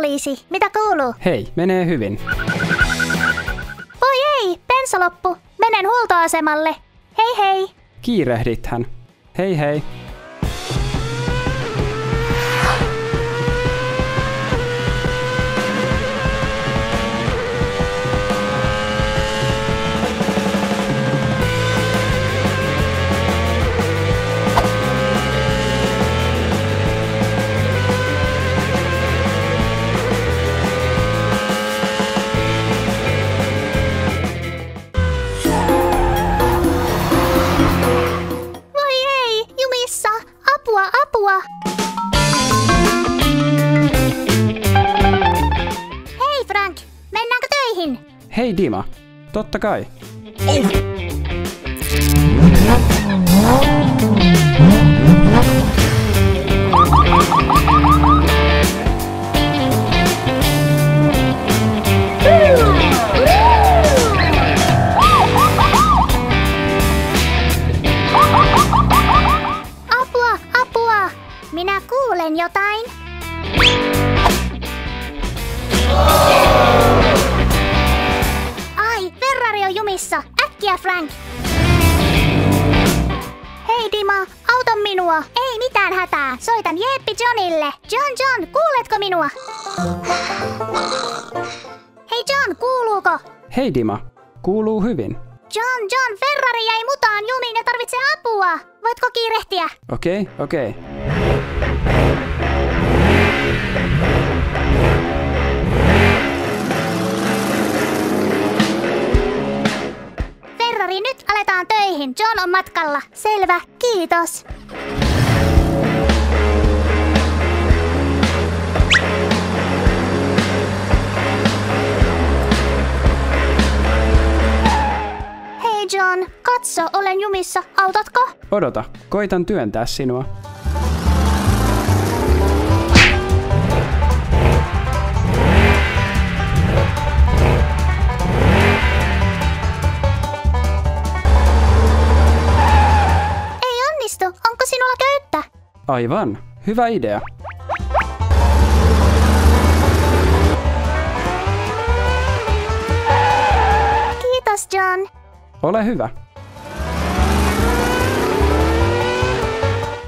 poliisi. Mitä kuuluu? Hei, menee hyvin. Voi ei, bensa loppu. Menen huoltoasemalle. Hei hei. Kiirehdithän. Hei hei. Apua! Hei Frank, mennäänkö töihin? Hei Dima, totta kai. Minä kuulen jotain. Ai, Ferrari on jumissa. Äkkiä, Frank. Hei Dima, auta minua. Ei mitään hätää. Soitan Jeeppi Johnille. John, kuuletko minua? Hei John, kuuluuko? Hei Dima, kuuluu hyvin. John, Ferrari jäi mutaan jumiin ja tarvitsee apua. Voitko kiirehtiä? Okei. Ferrari, nyt aletaan töihin. John on matkalla. Selvä, kiitos. Hei John, katso, olen jumissa. Autatko? Odota, koitan työntää sinua. Onko sinulla köyttä? Aivan, hyvä idea. Kiitos John. Ole hyvä.